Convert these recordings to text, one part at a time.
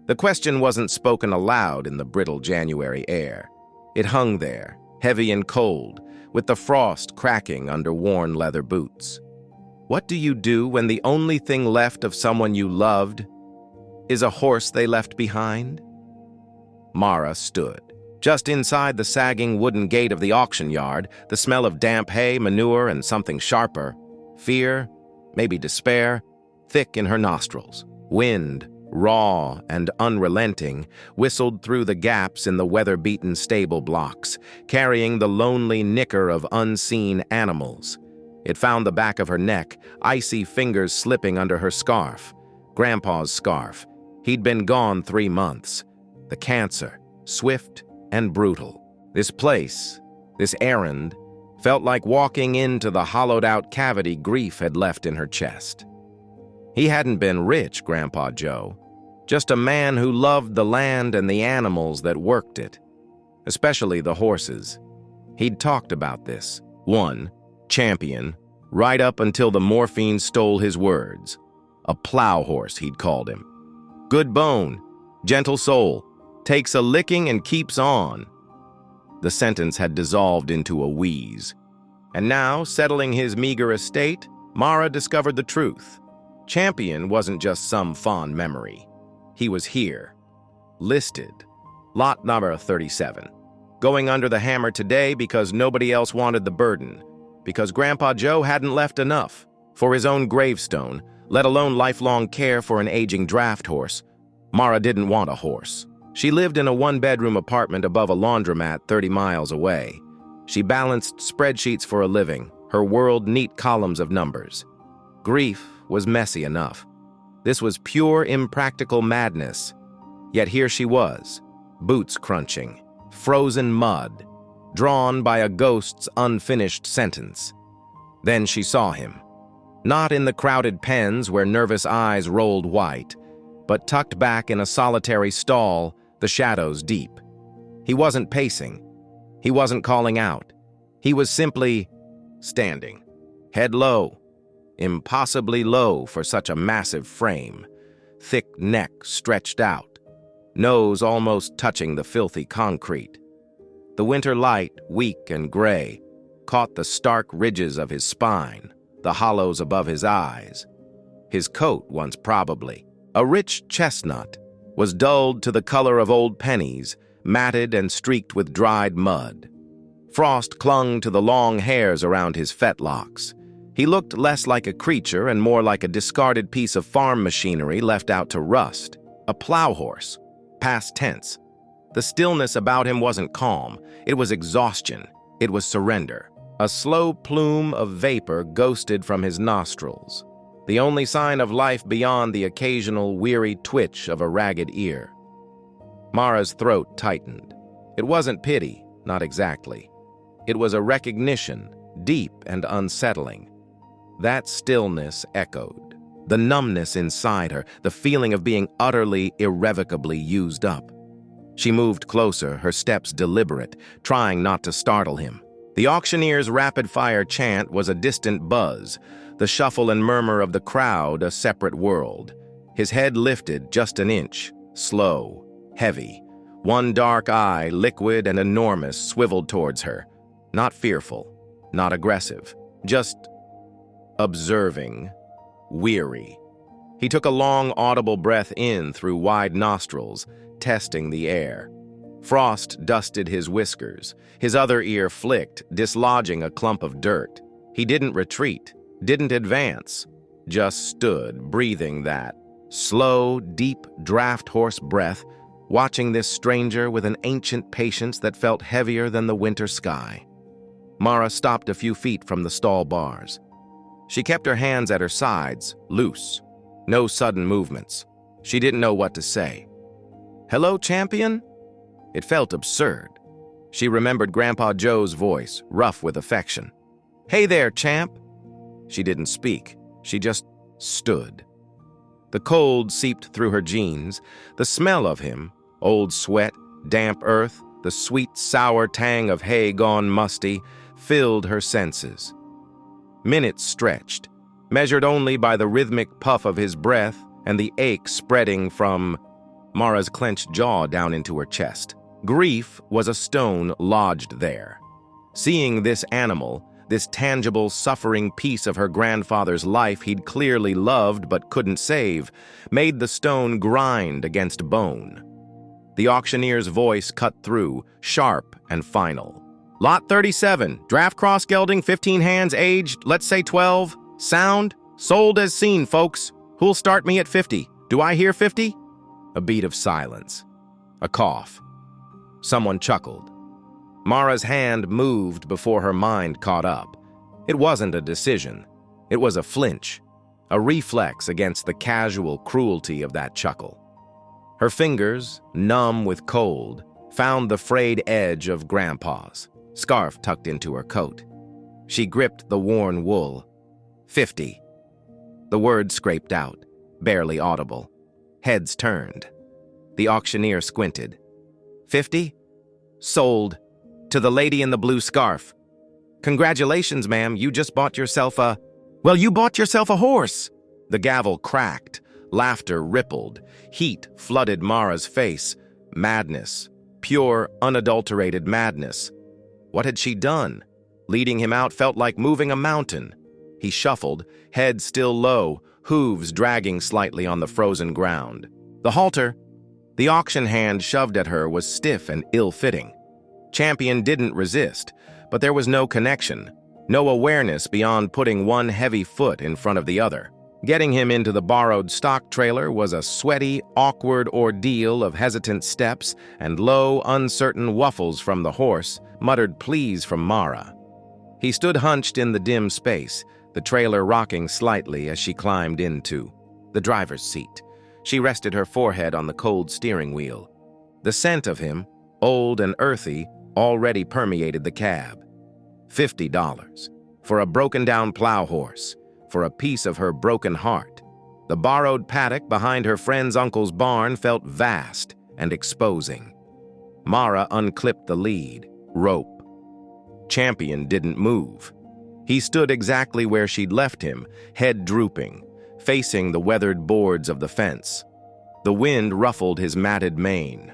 The question wasn't spoken aloud in the brittle January air. It hung there, heavy and cold, with the frost cracking under worn leather boots. What do you do when the only thing left of someone you loved is a horse they left behind? Mara stood. Just inside the sagging wooden gate of the auction yard, the smell of damp hay, manure, and something sharper, fear, maybe despair, thick in her nostrils. Wind, raw and unrelenting, whistled through the gaps in the weather-beaten stable blocks, carrying the lonely nicker of unseen animals. It found the back of her neck, icy fingers slipping under her scarf. Grandpa's scarf. He'd been gone 3 months. The cancer, swift and brutal. This place, this errand, felt like walking into the hollowed-out cavity grief had left in her chest. He hadn't been rich, Grandpa Joe, just a man who loved the land and the animals that worked it, especially the horses. He'd talked about this. One, Champion, right up until the morphine stole his words. A plow horse, he'd called him. Good bone, gentle soul, takes a licking and keeps on. The sentence had dissolved into a wheeze. And now, settling his meager estate, Mara discovered the truth. Champion wasn't just some fond memory. He was here, listed, lot number 37, going under the hammer today because nobody else wanted the burden, because Grandpa Joe hadn't left enough for his own gravestone, let alone lifelong care for an aging draft horse. Mara didn't want a horse. She lived in a one-bedroom apartment above a laundromat 30 miles away. She balanced spreadsheets for a living, her world neat columns of numbers. Grief was messy enough. This was pure impractical madness. Yet here she was, boots crunching, frozen mud, drawn by a ghost's unfinished sentence. Then she saw him. Not in the crowded pens where nervous eyes rolled white, but tucked back in a solitary stall, the shadows deep. He wasn't pacing. He wasn't calling out. He was simply standing, head low, impossibly low for such a massive frame, thick neck stretched out, nose almost touching the filthy concrete. The winter light, weak and gray, caught the stark ridges of his spine, the hollows above his eyes. His coat, once probably a rich chestnut, was dulled to the color of old pennies, matted and streaked with dried mud. Frost clung to the long hairs around his fetlocks. He looked less like a creature and more like a discarded piece of farm machinery left out to rust. A plow horse, past tense. The stillness about him wasn't calm. It was exhaustion. It was surrender. A slow plume of vapor ghosted from his nostrils, the only sign of life beyond the occasional weary twitch of a ragged ear. Mara's throat tightened. It wasn't pity, not exactly. It was a recognition, deep and unsettling. That stillness echoed. The numbness inside her, the feeling of being utterly, irrevocably used up. She moved closer, her steps deliberate, trying not to startle him. The auctioneer's rapid-fire chant was a distant buzz, the shuffle and murmur of the crowd a separate world. His head lifted just an inch, slow, heavy. One dark eye, liquid and enormous, swiveled towards her. Not fearful, not aggressive, just observing, weary. He took a long, audible breath in through wide nostrils, testing the air. Frost dusted his whiskers. His other ear flicked, dislodging a clump of dirt. He didn't retreat, didn't advance, just stood, breathing that slow, deep draft horse breath, watching this stranger with an ancient patience that felt heavier than the winter sky. Mara stopped a few feet from the stall bars. She kept her hands at her sides, loose. No sudden movements. She didn't know what to say. "Hello, champion?" It felt absurd. She remembered Grandpa Joe's voice, rough with affection. "Hey there, champ." She didn't speak. She just stood. The cold seeped through her jeans. The smell of him, old sweat, damp earth, the sweet, sour tang of hay gone musty, filled her senses. Minutes stretched, measured only by the rhythmic puff of his breath and the ache spreading from Mara's clenched jaw down into her chest. Grief was a stone lodged there. Seeing this animal, this tangible, suffering piece of her grandfather's life he'd clearly loved but couldn't save, made the stone grind against bone. The auctioneer's voice cut through, sharp and final. Lot 37, draft cross gelding, 15 hands, aged, let's say 12. Sound, sold as seen, folks. Who'll start me at 50? Do I hear 50? A beat of silence. A cough. Someone chuckled. Mara's hand moved before her mind caught up. It wasn't a decision. It was a flinch, a reflex against the casual cruelty of that chuckle. Her fingers, numb with cold, found the frayed edge of Grandpa's, scarf tucked into her coat. She gripped the worn wool. 50. The word scraped out, barely audible. Heads turned. The auctioneer squinted. 50? Sold. To the lady in the blue scarf. Congratulations, ma'am, you just bought yourself a... Well, you bought yourself a horse! The gavel cracked. Laughter rippled. Heat flooded Mara's face. Madness. Pure, unadulterated madness. What had she done? Leading him out felt like moving a mountain. He shuffled, head still low, hooves dragging slightly on the frozen ground. The halter, the auction hand shoved at her, was stiff and ill-fitting. Champion didn't resist, but there was no connection, no awareness beyond putting one heavy foot in front of the other. Getting him into the borrowed stock trailer was a sweaty, awkward ordeal of hesitant steps and low, uncertain wuffles from the horse, muttered pleas from Mara. He stood hunched in the dim space, the trailer rocking slightly as she climbed into the driver's seat. She rested her forehead on the cold steering wheel. The scent of him, old and earthy, already permeated the cab. $50 for a broken-down plow horse, for a piece of her broken heart. The borrowed paddock behind her friend's uncle's barn felt vast and exposing. Mara unclipped the lead, rope. Champion didn't move. He stood exactly where she'd left him, head drooping, facing the weathered boards of the fence. The wind ruffled his matted mane.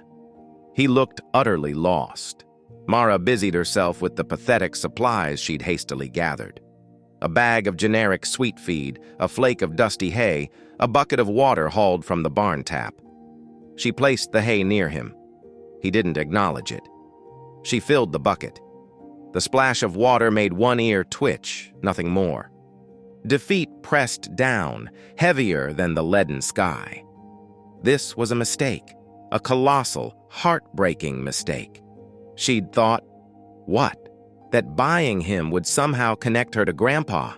He looked utterly lost. Mara busied herself with the pathetic supplies she'd hastily gathered. A bag of generic sweet feed, a flake of dusty hay, a bucket of water hauled from the barn tap. She placed the hay near him. He didn't acknowledge it. She filled the bucket. The splash of water made one ear twitch, nothing more. Defeat pressed down, heavier than the leaden sky. This was a mistake, a colossal, heartbreaking mistake. She'd thought, what? That buying him would somehow connect her to Grandpa,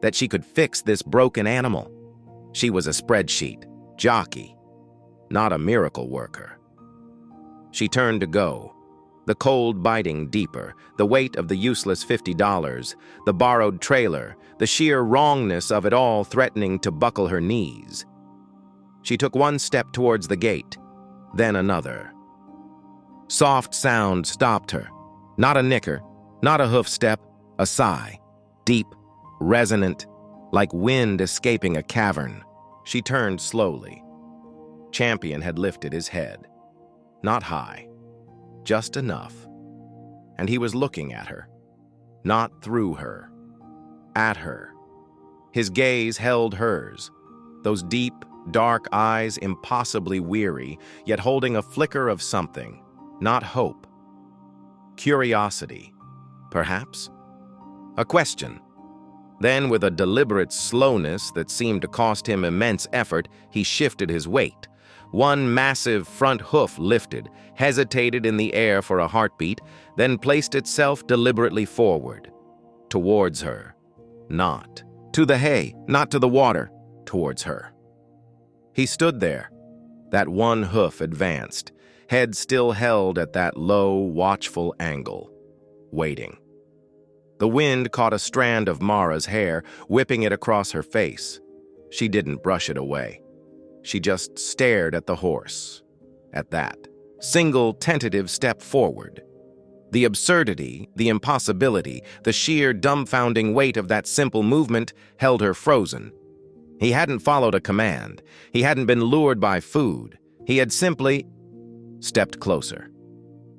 that she could fix this broken animal. She was a spreadsheet, jockey, not a miracle worker. She turned to go. The cold biting deeper, the weight of the useless $50, the borrowed trailer, the sheer wrongness of it all threatening to buckle her knees. She took one step towards the gate, then another. Soft sound stopped her. Not a nicker, not a hoof step, a sigh. Deep, resonant, like wind escaping a cavern. She turned slowly. Champion had lifted his head. Not high. Just enough. And he was looking at her. Not through her. At her. His gaze held hers. Those deep, dark eyes impossibly weary, yet holding a flicker of something. Not hope. Curiosity. Perhaps? A question. Then, with a deliberate slowness that seemed to cost him immense effort, he shifted his weight. One massive front hoof lifted, hesitated in the air for a heartbeat, then placed itself deliberately forward. Towards her. Not. To the hay, not to the water. Towards her. He stood there. That one hoof advanced, head still held at that low, watchful angle. Waiting. The wind caught a strand of Mara's hair, whipping it across her face. She didn't brush it away. She just stared at the horse. At that single tentative step forward. The absurdity, the impossibility, the sheer dumbfounding weight of that simple movement held her frozen. He hadn't followed a command. He hadn't been lured by food. He had simply stepped closer.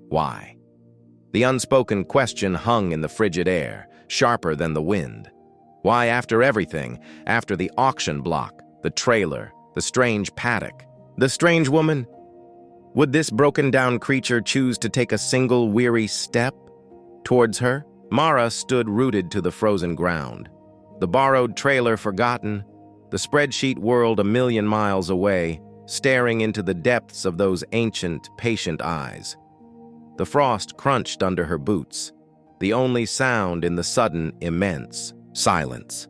Why? The unspoken question hung in the frigid air, sharper than the wind. Why, after everything, after the auction block, the trailer, the strange paddock, the strange woman? Would this broken-down creature choose to take a single weary step towards her? Mara stood rooted to the frozen ground. The borrowed trailer forgotten, the spreadsheet world a million miles away, staring into the depths of those ancient, patient eyes. The frost crunched under her boots, the only sound in the sudden, immense silence.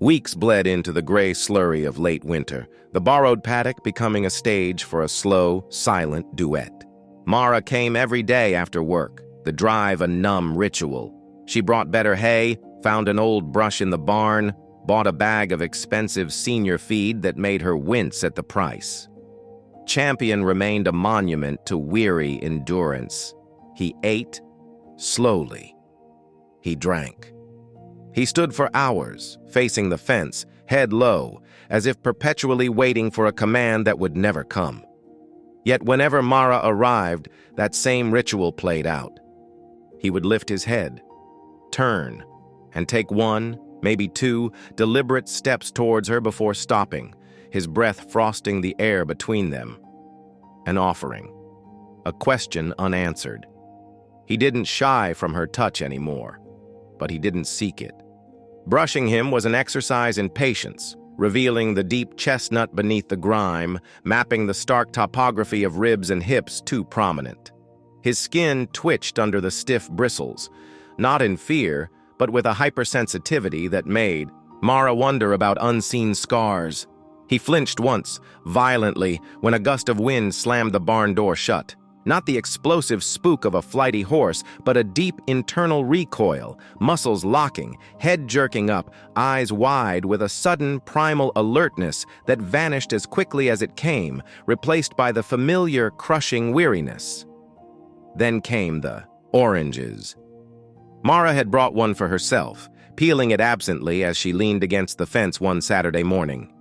Weeks bled into the gray slurry of late winter, the borrowed paddock becoming a stage for a slow, silent duet. Mara came every day after work, the drive a numb ritual. She brought better hay, found an old brush in the barn, bought a bag of expensive senior feed that made her wince at the price. Champion remained a monument to weary endurance. He ate slowly. He drank. He stood for hours, facing the fence, head low, as if perpetually waiting for a command that would never come. Yet whenever Mara arrived, that same ritual played out. He would lift his head, turn, and take one, maybe two, deliberate steps towards her before stopping, his breath frosting the air between them. An offering. A question unanswered. He didn't shy from her touch anymore, but he didn't seek it. Brushing him was an exercise in patience, revealing the deep chestnut beneath the grime, mapping the stark topography of ribs and hips too prominent. His skin twitched under the stiff bristles, not in fear, but with a hypersensitivity that made Mara wonder about unseen scars. He flinched once, violently, when a gust of wind slammed the barn door shut. Not the explosive spook of a flighty horse, but a deep internal recoil, muscles locking, head jerking up, eyes wide with a sudden primal alertness that vanished as quickly as it came, replaced by the familiar crushing weariness. Then came the oranges. Mara had brought one for herself, peeling it absently as she leaned against the fence one Saturday morning.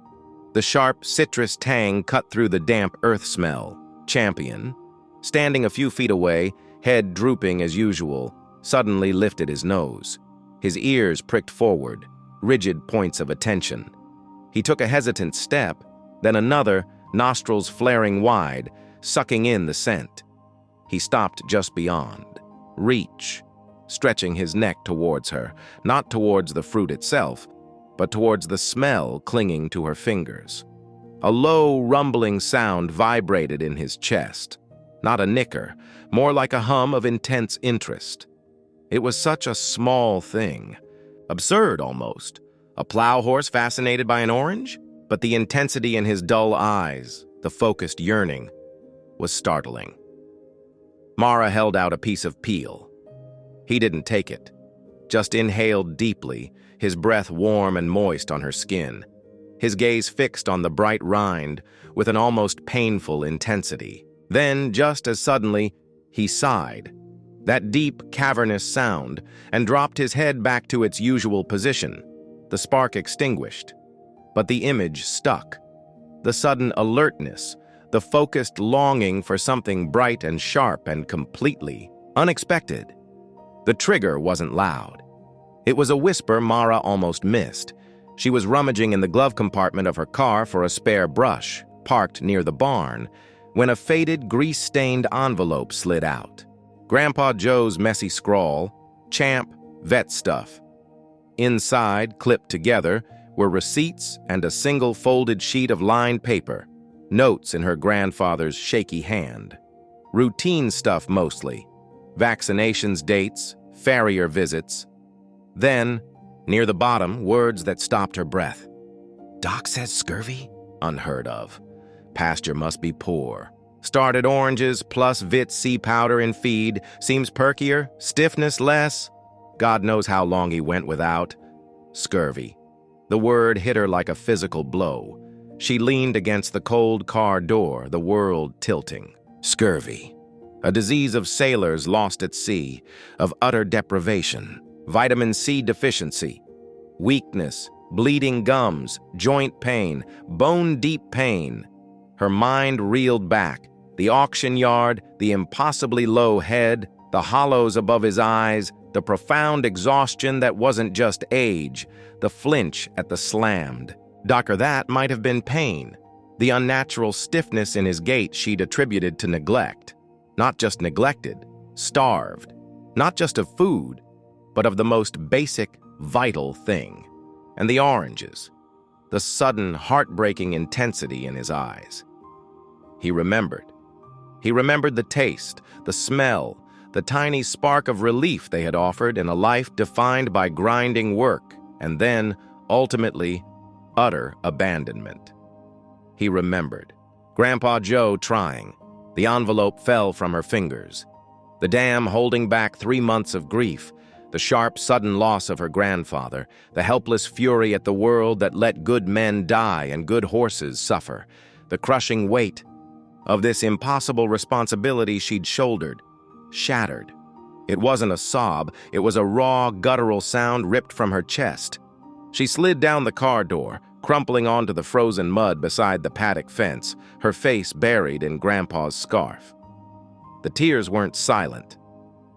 The sharp citrus tang cut through the damp earth smell. Champion, standing a few feet away, head drooping as usual, suddenly lifted his nose. His ears pricked forward, rigid points of attention. He took a hesitant step, then another, nostrils flaring wide, sucking in the scent. He stopped just beyond. Reach, stretching his neck towards her, not towards the fruit itself, but towards the smell clinging to her fingers. A low, rumbling sound vibrated in his chest. Not a nicker, more like a hum of intense interest. It was such a small thing. Absurd, almost. A plow horse fascinated by an orange? But the intensity in his dull eyes, the focused yearning, was startling. Mara held out a piece of peel. He didn't take it, just inhaled deeply, his breath warm and moist on her skin, his gaze fixed on the bright rind with an almost painful intensity. Then, just as suddenly, he sighed, that deep, cavernous sound, and dropped his head back to its usual position. The spark extinguished, but the image stuck. The sudden alertness, the focused longing for something bright and sharp and completely unexpected. The trigger wasn't loud. It was a whisper Mara almost missed. She was rummaging in the glove compartment of her car for a spare brush, parked near the barn, when a faded, grease-stained envelope slid out. Grandpa Joe's messy scrawl, "Champ, vet stuff." Inside, clipped together, were receipts and a single folded sheet of lined paper, notes in her grandfather's shaky hand. Routine stuff mostly. Vaccinations dates, farrier visits. Then, near the bottom, words that stopped her breath. "Doc says scurvy?" Unheard of. Pasture must be poor. Started oranges plus Vit C powder in feed. Seems perkier, stiffness less. God knows how long he went without. Scurvy. The word hit her like a physical blow. She leaned against the cold car door, the world tilting. Scurvy. A disease of sailors lost at sea, of utter deprivation, vitamin C deficiency, weakness, bleeding gums, joint pain, bone-deep pain. Her mind reeled back. The auction yard, the impossibly low head, the hollows above his eyes, the profound exhaustion that wasn't just age, the flinch at the slammed. Darker that might have been pain. The unnatural stiffness in his gait she'd attributed to neglect. Not just neglected, starved. Not just of food, but of the most basic, vital thing. And the oranges. The sudden, heartbreaking intensity in his eyes. He remembered. He remembered the taste, the smell, the tiny spark of relief they had offered in a life defined by grinding work, and then, ultimately, utter abandonment. He remembered. Grandpa Joe trying. The envelope fell from her fingers. The dam holding back 3 months of grief, the sharp, sudden loss of her grandfather, the helpless fury at the world that let good men die and good horses suffer, the crushing weight of this impossible responsibility she'd shouldered, shattered. It wasn't a sob, it was a raw, guttural sound ripped from her chest. She slid down the car door, crumpling onto the frozen mud beside the paddock fence, her face buried in Grandpa's scarf. The tears weren't silent.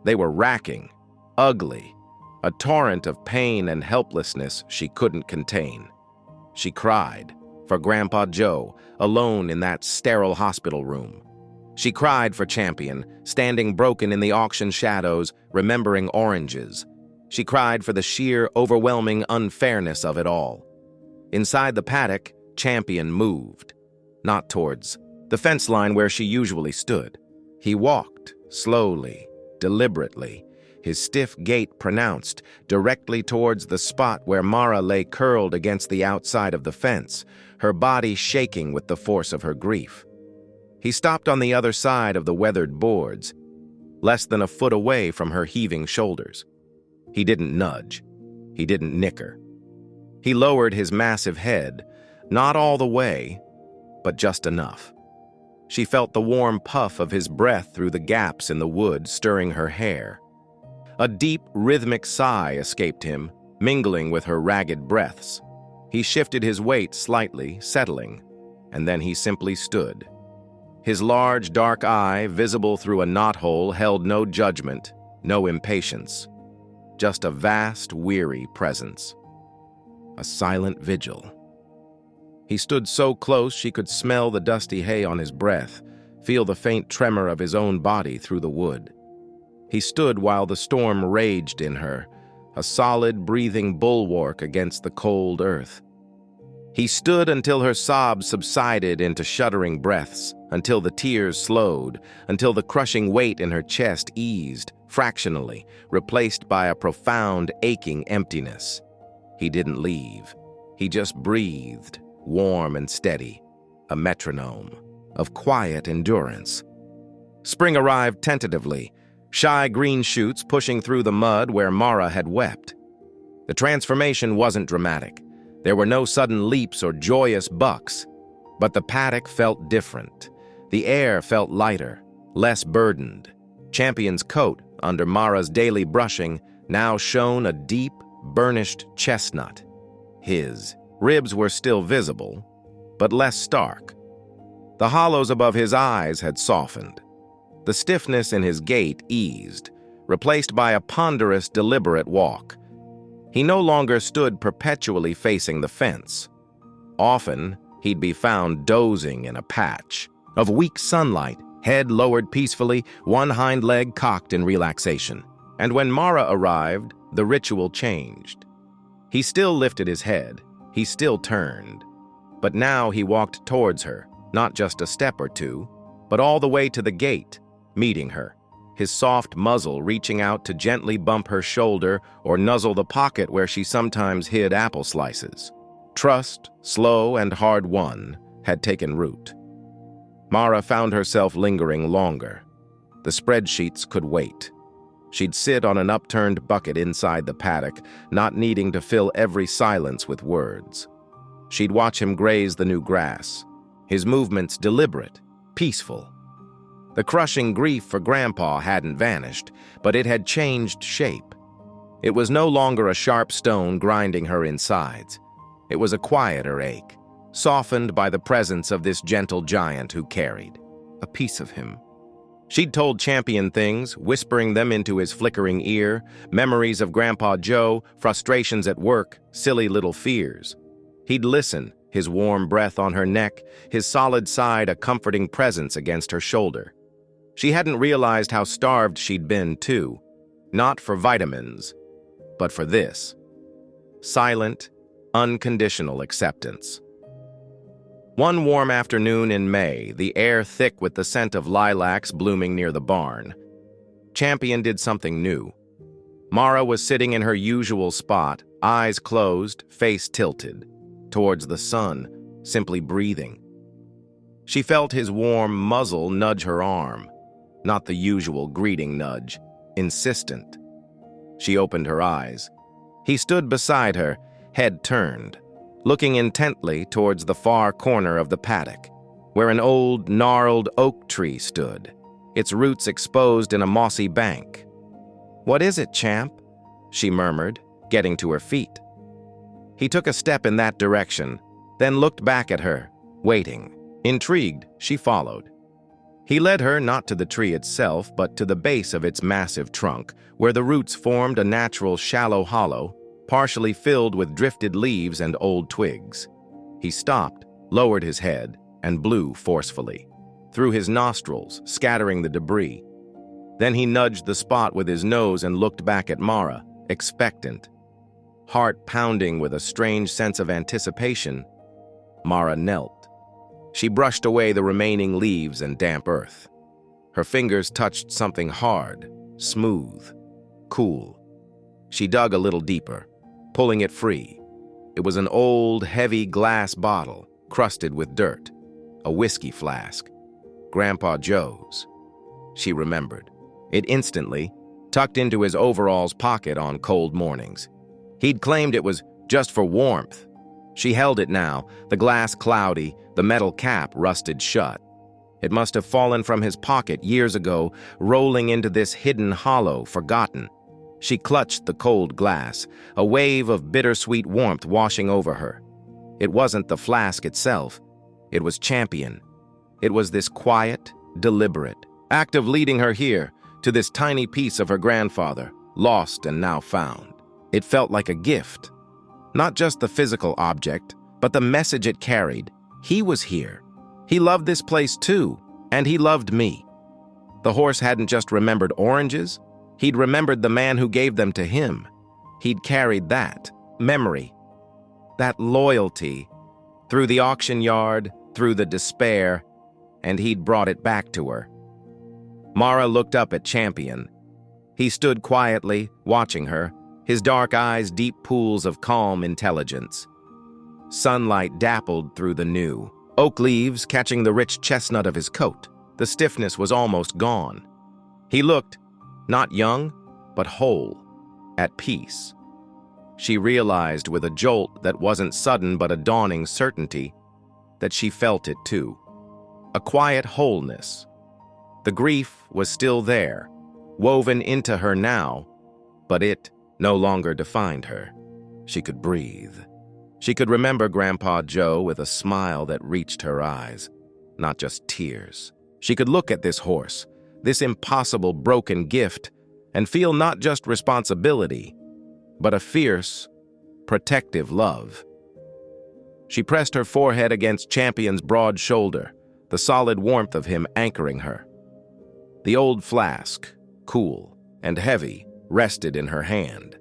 They were racking, ugly, a torrent of pain and helplessness she couldn't contain. She cried for Grandpa Joe, alone in that sterile hospital room. She cried for Champion, standing broken in the auction shadows, remembering oranges. She cried for the sheer, overwhelming unfairness of it all. Inside the paddock, Champion moved, not towards the fence line where she usually stood. He walked, slowly, deliberately, his stiff gait pronounced, directly towards the spot where Mara lay curled against the outside of the fence, her body shaking with the force of her grief. He stopped on the other side of the weathered boards, less than a foot away from her heaving shoulders. He didn't nudge. He didn't nicker. He lowered his massive head, not all the way, but just enough. She felt the warm puff of his breath through the gaps in the wood stirring her hair. A deep, rhythmic sigh escaped him, mingling with her ragged breaths. He shifted his weight slightly, settling, and then he simply stood. His large, dark eye, visible through a knothole, held no judgment, no impatience. Just a vast, weary presence. A silent vigil. He stood so close she could smell the dusty hay on his breath, feel the faint tremor of his own body through the wood. He stood while the storm raged in her, a solid, breathing bulwark against the cold earth. He stood until her sobs subsided into shuddering breaths, until the tears slowed, until the crushing weight in her chest eased, fractionally, replaced by a profound, aching emptiness. He didn't leave. He just breathed, warm and steady, a metronome of quiet endurance. Spring arrived tentatively, shy green shoots pushing through the mud where Mara had wept. The transformation wasn't dramatic. There were no sudden leaps or joyous bucks, but the paddock felt different. The air felt lighter, less burdened. Champion's coat, under Mara's daily brushing, now shone a deep, burnished chestnut. His ribs were still visible, but less stark. The hollows above his eyes had softened. The stiffness in his gait eased, replaced by a ponderous, deliberate walk. He no longer stood perpetually facing the fence. Often, he'd be found dozing in a patch of weak sunlight, head lowered peacefully, one hind leg cocked in relaxation. And when Mara arrived, the ritual changed. He still lifted his head, he still turned. But now he walked towards her, not just a step or two, but all the way to the gate, meeting her, his soft muzzle reaching out to gently bump her shoulder or nuzzle the pocket where she sometimes hid apple slices. Trust, slow and hard-won, had taken root. Mara found herself lingering longer. The spreadsheets could wait. She'd sit on an upturned bucket inside the paddock, not needing to fill every silence with words. She'd watch him graze the new grass, his movements deliberate, peaceful. The crushing grief for Grandpa hadn't vanished, but it had changed shape. It was no longer a sharp stone grinding her insides. It was a quieter ache, softened by the presence of this gentle giant who carried a piece of him. She'd told Champion things, whispering them into his flickering ear, memories of Grandpa Joe, frustrations at work, silly little fears. He'd listen, his warm breath on her neck, his solid side a comforting presence against her shoulder. She hadn't realized how starved she'd been, too. Not for vitamins, but for this. Silent, unconditional acceptance. One warm afternoon in May, the air thick with the scent of lilacs blooming near the barn, Champion did something new. Mara was sitting in her usual spot, eyes closed, face tilted, towards the sun, simply breathing. She felt his warm muzzle nudge her arm, not the usual greeting nudge, insistent. She opened her eyes. He stood beside her, head turned, looking intently towards the far corner of the paddock, where an old, gnarled oak tree stood, its roots exposed in a mossy bank. "What is it, Champ?" she murmured, getting to her feet. He took a step in that direction, then looked back at her, waiting. Intrigued, she followed. He led her not to the tree itself, but to the base of its massive trunk, where the roots formed a natural shallow hollow, partially filled with drifted leaves and old twigs. He stopped, lowered his head, and blew forcefully, through his nostrils, scattering the debris. Then he nudged the spot with his nose and looked back at Mara, expectant. Heart pounding with a strange sense of anticipation, Mara knelt. She brushed away the remaining leaves and damp earth. Her fingers touched something hard, smooth, cool. She dug a little deeper, pulling it free. It was an old, heavy glass bottle, crusted with dirt. A whiskey flask. Grandpa Joe's. She remembered. It instantly, tucked into his overalls pocket on cold mornings. He'd claimed it was just for warmth. She held it now, the glass cloudy, the metal cap rusted shut. It must have fallen from his pocket years ago, rolling into this hidden hollow, forgotten. She clutched the cold glass, a wave of bittersweet warmth washing over her. It wasn't the flask itself. It was Champion. It was this quiet, deliberate act of leading her here, to this tiny piece of her grandfather, lost and now found. It felt like a gift. Not just the physical object, but the message it carried. He was here. He loved this place too, and he loved me. The horse hadn't just remembered oranges. He'd remembered the man who gave them to him. He'd carried that memory, that loyalty, through the auction yard, through the despair, and he'd brought it back to her. Mara looked up at Champion. He stood quietly, watching her, his dark eyes deep pools of calm intelligence. Sunlight dappled through the new oak leaves, catching the rich chestnut of his coat. The stiffness was almost gone. He looked, not young, but whole, at peace. She realized with a jolt that wasn't sudden but a dawning certainty that she felt it too. A quiet wholeness. The grief was still there, woven into her now, but it no longer defined her. She could breathe. She could remember Grandpa Joe with a smile that reached her eyes, not just tears. She could look at this horse, this impossible broken gift, and feel not just responsibility, but a fierce, protective love. She pressed her forehead against Champion's broad shoulder, the solid warmth of him anchoring her. The old flask, cool and heavy, rested in her hand.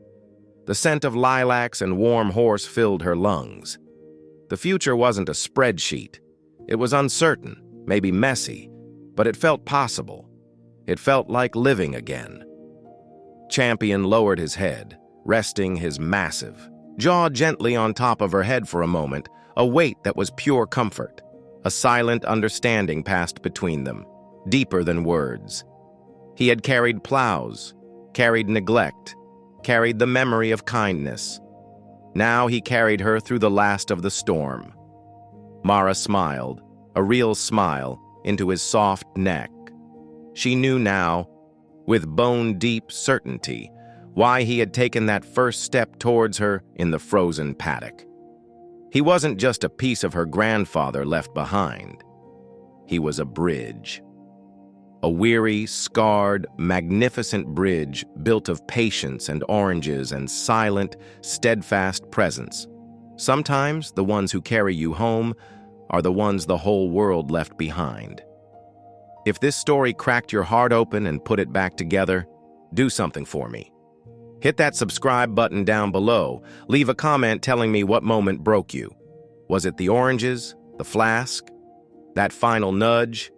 The scent of lilacs and warm horse filled her lungs. The future wasn't a spreadsheet. It was uncertain, maybe messy, but it felt possible. It felt like living again. Champion lowered his head, resting his massive jaw gently on top of her head for a moment, a weight that was pure comfort. A silent understanding passed between them, deeper than words. He had carried plows, carried neglect, carried the memory of kindness. Now he carried her through the last of the storm. Mara smiled, a real smile, into his soft neck. She knew now, with bone-deep certainty, why he had taken that first step towards her in the frozen paddock. He wasn't just a piece of her grandfather left behind. He was a bridge. A weary, scarred, magnificent bridge built of patience and oranges and silent, steadfast presence. Sometimes the ones who carry you home are the ones the whole world left behind. If this story cracked your heart open and put it back together, do something for me. Hit that subscribe button down below. Leave a comment telling me what moment broke you. Was it the oranges, the flask, that final nudge?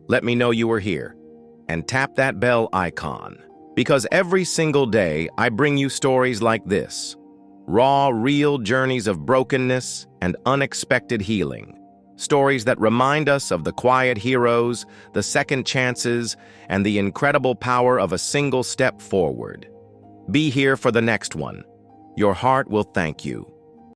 Let me know you were here. And tap that bell icon. Because every single day I bring you stories like this. Raw, real journeys of brokenness and unexpected healing. Stories that remind us of the quiet heroes, the second chances, and the incredible power of a single step forward. Be here for the next one. Your heart will thank you.